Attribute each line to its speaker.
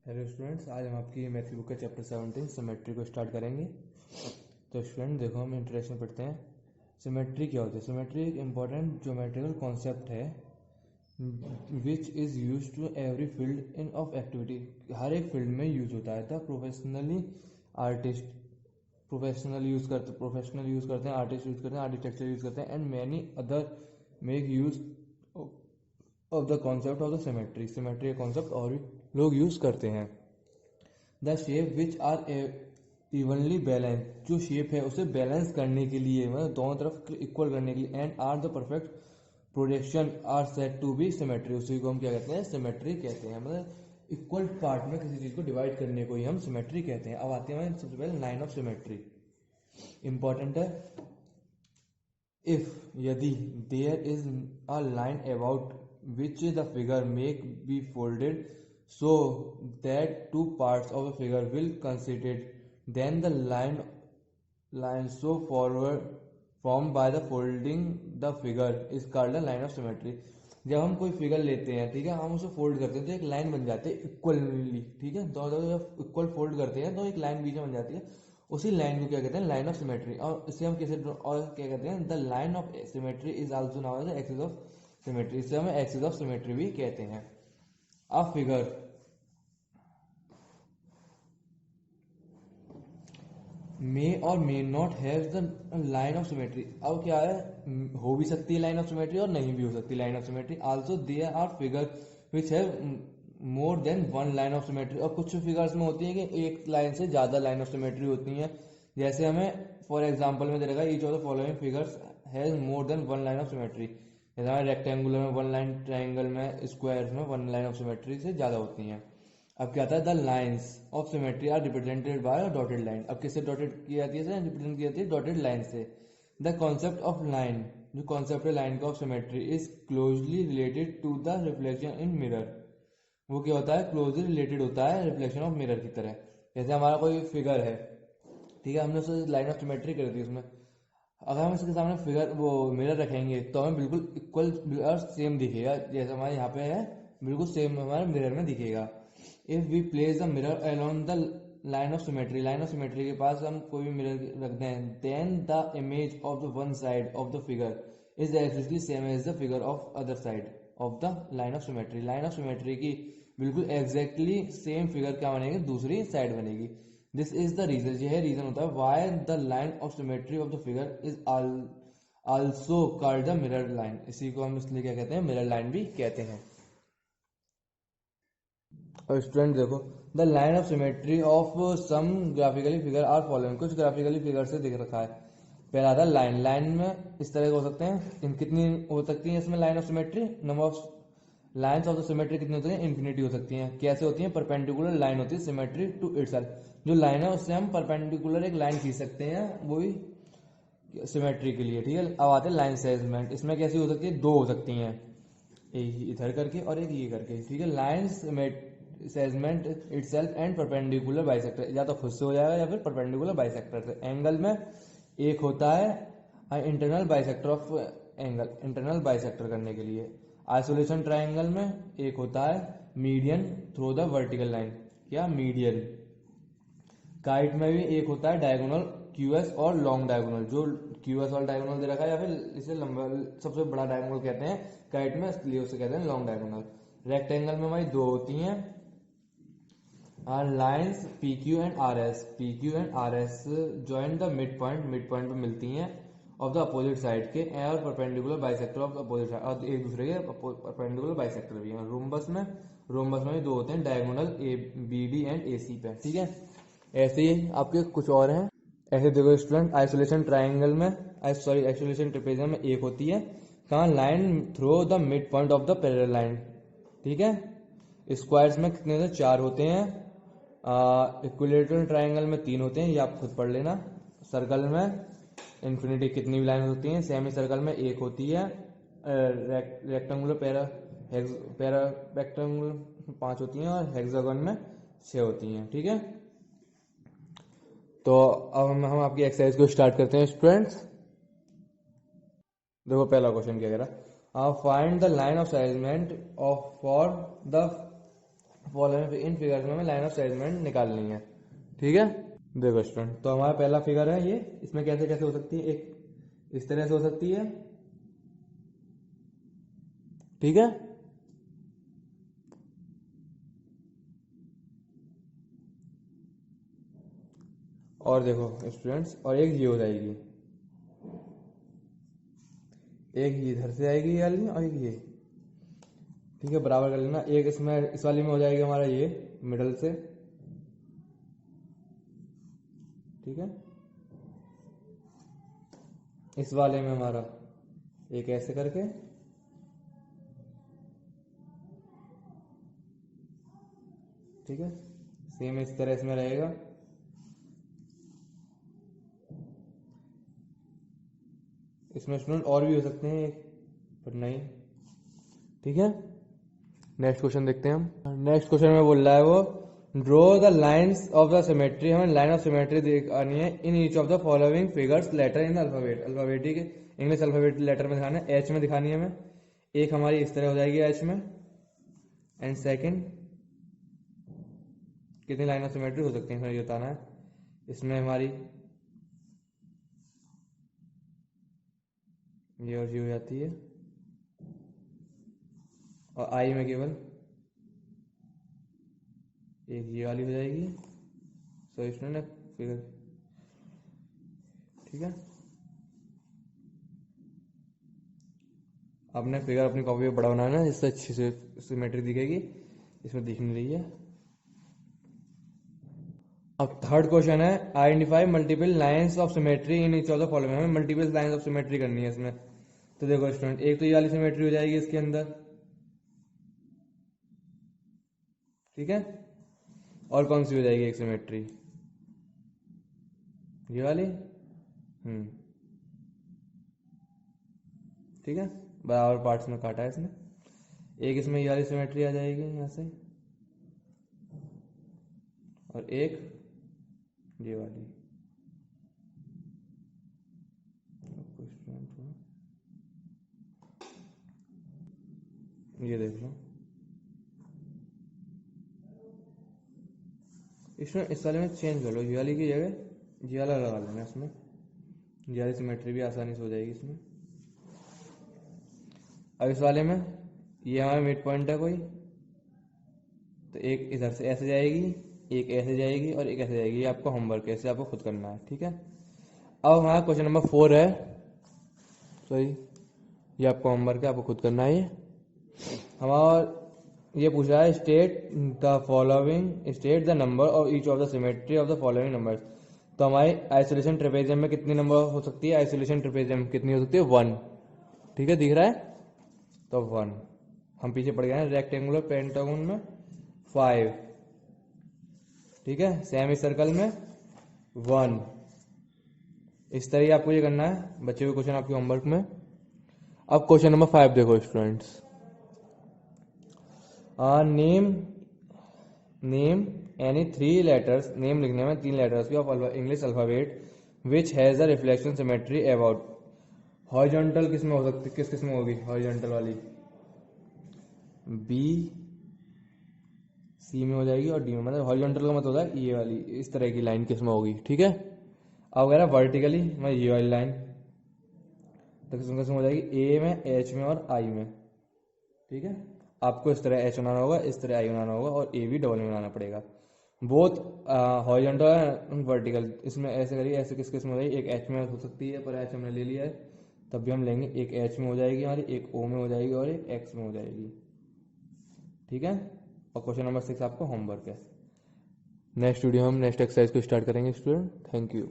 Speaker 1: Hello students, आज हम आपकी मैथ्स बुक का चैप्टर 17 सिमेट्री को स्टार्ट करेंगे। तो स्टूडेंट देखो, हम इंट्रोडक्शन पढ़ते हैं। सिमेट्री क्या होती है? सिमेट्री एक इम्पॉर्टेंट ज्योमेट्रिकल कॉन्सेप्ट है which is use to every field in of activity. हर एक फील्ड में यूज होता है। The professionally artist professional use करते हैं, आर्टिस्ट यूज करते हैं, आर्किटेक्चर यूज करते हैं, and many other make use of the concept of the symmetry. Symmetry का कॉन्सेप्ट और भी लोग यूज करते हैं। The shape which are evenly balance, जो शेप है उसे बैलेंस करने के लिए, मतलब दोनों तरफ इक्वल करने के लिए, and are the perfect projection are set to be symmetry. उसी को हम क्या कहते हैं? सिमेट्री कहते हैं। मतलब इक्वल पार्ट में किसी चीज को डिवाइड करने को ही हम सिमेट्री कहते हैं। अब आते हैं सबसे पहले लाइन ऑफ सिमेट्री। इंपॉर्टेंट है। इफ, यदि, there is a line about which the figure may be folded so that two parts of the figure will coincide, then the line so forward formed by the folding the figure is called the line of symmetry. जब हम कोई figure लेते हैं, ठीक है, हम उसे fold करते हैं तो एक लाइन बन जाती है इक्वली, ठीक है, दोनों जब इक्वल फोल्ड करते हैं तो एक लाइन बीच में बन जाती है। उसी लाइन को क्या कहते हैं? Line of symmetry. और इसे हम कैसे और क्या कहते हैं? The line of symmetry is also known as axis of symmetry. इसे हमें एक्सिस ऑफ सिमेट्री भी कहते हैं। अ फिगर मे और may not have the line of symmetry. अब क्या है, हो भी सकती है लाइन ऑफ सिमेट्री और नहीं भी हो सकती line of symmetry. Also there are figure which have more than one line of symmetry. और कुछ फिगर्स में होती है कि एक लाइन से ज्यादा लाइन ऑफ सिमेट्री होती है। जैसे हमें फॉर एग्जाम्पल में दे रखा है, each of the following figures has more than one line of symmetry. जैसे हमें रेक्टेंगुलर में वन लाइन, ट्राइंगल में, स्क्वायर में वन लाइन ऑफ सिमेट्री से ज्यादा होती हैं। अब क्या आता है? The lines of symmetry are represented by dotted line. अब किससे डॉटेड की जाती है? रिप्रेजेंट की जाती है डॉटेड लाइन से। द कॉन्सेप्ट ऑफ लाइन, जो कॉन्सेप्ट है लाइन का of symmetry, is closely related to the reflection in mirror. वो क्या होता है? क्लोजली रिलेटेड होता है रिफ्लेक्शन ऑफ मिरर की तरह। जैसे हमारा कोई फिगर है, ठीक है, हमने उसे लाइन ऑफ सिमेट्री कर दी उसमें। अगर हम इसके सामने फिगर वो मिरर रखेंगे तो हमें बिल्कुल इक्वल और सेम दिखेगा। जैसे हमारे यहाँ पे है, बिल्कुल सेम हमारे मिरर में दिखेगा। If we place the mirror along the line of symmetry, line of symmetry के पास हम कोई भी मिरर रख दें, then the image of the one side of the figure is exactly same as the figure of other side of the line of symmetry. Line of symmetry की बिल्कुल exactly same figure क्या बनेगी? दूसरी side बनेगी। This is the reason, यह reason होता है why the line of symmetry of the figure is also called the mirror line. इसी को हम इसलिए क्या कहते हैं? मिरर लाइन भी कहते हैं। और स्टूडेंट देखो, the line of symmetry of some graphically figure are following. कुछ ग्राफिकली फिगर से दिख रखा है। पहला था लाइन। लाइन में इस तरह के हो सकते हैं। इन कितनी हो सकती है इसमें line of symmetry? Number of lines of the symmetry कितनी होती है? इन्फिनिटी हो सकती हैं। कैसे होती है? परपेंडिकुलर लाइन होती है सिमेट्री टू इटसेल्फ। जो लाइन है उससे हम परपेंडिकुलर एक लाइन खींच सकते हैं, वो भी सिमेट्री के लिए, ठीक है। अब आते हैं लाइन सेगमेंट। इसमें कैसी हो सकती है? दो हो सकती हैं, एक इधर करके और एक ये करके, ठीक है। Line segment itself and perpendicular bisector, या तो खुद से हो जाएगा या फिर परपेंडिकुलर बाइसेक्टर से। एंगल में एक होता है internal bisector of angle, internal bisector करने के लिए। आइसोलेशन ट्राइंगल में एक होता है median through the vertical line, क्या? मीडियन। काइट में भी एक होता है डायगोनल क्यूएस और लॉन्ग डायगोनल। जो क्यूएस और डायगोनल दे रखा है, या फिर इसे लंबा सबसे बड़ा डायगोनल कहते हैं काइट में, इसलिए उसे कहते हैं लॉन्ग डायगोनल। रेक्टेंगल में हमारी दो होती हैं lines P Q and R S. P Q and R S join the mid point पे मिलती हैं ऑफ द अपोजिट साइड के, और perpendicular bisector of the opposite side, और एक दूसरे के परपेंडिकुलर बाइसेक्टर भी हैं। रोम्बस में भी दो होते हैं diagonal A B D and A C पे, ठीक है। ऐसे ही आपके कुछ और हैं। ऐसे देखो स्टूडेंट, आइसोलेशन ट्राइंगल में, आइसोलेशन ट्रेपेजियम में एक होती है कहाँ? Line through the mid point of the parallel line, ठीक है। स्क्वायर्स में कितने होते हैं? चार होते हैं। इक्विलेटरल ट्राइंगल में तीन होते हैं, ये आप खुद पढ़ लेना। सर्कल में इन्फिनिटी कितनी भी लाइन होती हैं? सेमी सर्कल में एक होती है। रेक्टेंगुलर पैरा रेक्टेंगुलर 5 होती हैं, और हेक्सागन में 6 होती हैं, ठीक है। तो अब हम आपकी एक्सरसाइज को स्टार्ट करते हैं स्टूडेंट्स। देखो पहला क्वेश्चन क्या कह रहा है, find the line of segment of for the following in figures में हमें लाइन ऑफ अरेंजमेंट निकालनी है। ठीक है, देखो स्टूडेंट, तो हमारा पहला फिगर है ये, इसमें कैसे कैसे हो सकती है, एक इस तरह से हो सकती है, ठीक है, और देखो स्टूडेंट्स, और एक ये हो जाएगी, एक ये इधर से आएगी ये वाली और एक ये, ठीक है, बराबर कर लेना। एक इसमें इस वाली में हो जाएगा हमारा ये मिडल से, ठीक है, इस वाले में हमारा एक ऐसे करके, ठीक है, सेम इस तरह इसमें रहेगा। इसमें स्टूडेंट और भी हो सकते हैं एक, पर नहीं, ठीक है। नेक्स्ट क्वेश्चन देखते हैं हम। नेक्स्ट क्वेश्चन में बोल रहा है वो, draw the lines of the symmetry, हमें लाइन ऑफ सिमेट्री दिखानी है in each of the following figures letter in alphabet, alphabetic English alphabet letter में दिखाना है, एच में दिखानी है हमें। एक हमारी इस तरह हो जाएगी एच में, एंड सेकंड कितनी लाइन ऑफ सिमेट्री हो सकती है हमें ये बताना है। इसमें हमारी ये और ये हो जाती है, और आई में केवल एक ये वाली हो जाएगी। सो इसमें ना फिगर, ठीक है, आपने फिगर अपनी कॉपी में बड़ा बनाना है जिससे अच्छी से सिमेट्री दिखेगी, इसमें दिख नहीं रही है। अब थर्ड क्वेश्चन है, identify multiple lines of symmetry in each of the following, हमें मल्टीपल लाइंस ऑफ सिमेट्री करनी है इसमें। तो देखो स्टूडेंट, एक तो ये वाली सिमेट्री हो जाएगी इसके अंदर, ठीक है, और कौन सी हो जाएगी एक सिमेट्री, ये वाली, ठीक है, बराबर पार्ट्स में काटा है इसने। एक इसमें ये वाली सिमेट्री आ जाएगी यहाँ से, और एक ये वाली। ये देख लो, इसमें इस वाले में चेंज कर लो, ये वाली की जगह ये वाला लगा लेना, इसमें ये वाली सिमेट्री भी आसानी से हो जाएगी इसमें। अब इस वाले में ये हमारा मिड पॉइंट है कोई, तो एक इधर से ऐसे जाएगी, एक ऐसे जाएगी और एक ऐसे जाएगी, ये आपका होमवर्क है, ऐसे आपको खुद करना है, ठीक है। अब हमारा क्वेश्चन नंबर 4 है, सॉरी, ये आपका होमवर्क है, आपको खुद करना है। ये हमारा ये पूछ रहा है, state the following, state the number of each of the symmetry of the following numbers. तो हमारी आइसोलेशन ट्रेपेजियम में कितनी नंबर हो सकती है, आइसोलेशन ट्रेपेजियम कितनी हो सकती है, 1, ठीक है, दिख रहा है, तो 1। हम पीछे पड़ गए हैं रेक्टेंगुलर पेंटागन में 5, ठीक है, सेमी सर्कल में 1। इस तरह आपको ये करना है, बच्चे हुए क्वेश्चन आपके होमवर्क में। अब क्वेश्चन नंबर 5 देखो students, name any 3 letters, name लिखने में 3 लेटर्स की of English alphabet which has a reflection symmetry about. Horizontal किस में हो सकती, किस में होगी हॉरिजॉन्टल वाली, बी सी में हो जाएगी और डी में, मतलब हॉरिजॉन्टल का मतलब होता है ये वाली, इस तरह की लाइन किस में होगी, ठीक है। अब अगर वर्टिकली मतलब ये वाली लाइन, तो किस में हो जाएगी, ए में, एच में और आई में, ठीक है। आपको इस तरह एच बनाना होगा, इस तरह आई बनाना होगा, और ए भी डबल में बनाना पड़ेगा। बोथ हॉरिजॉन्टल और वर्टिकल, इसमें ऐसे करिए, ऐसे किस में हो जाएगी, एक एच में हो सकती है, पर एच हमने ले लिया है, तब भी हम लेंगे, एक एच में हो जाएगी हमारी, एक ओ में हो जाएगी और एक एक्स में हो जाएगी, ठीक है। और क्वेश्चन नंबर 6 आपका होमवर्क है। नेक्स्ट वीडियो हम नेक्स्ट एक्सरसाइज को स्टार्ट करेंगे स्टूडेंट, थैंक यू।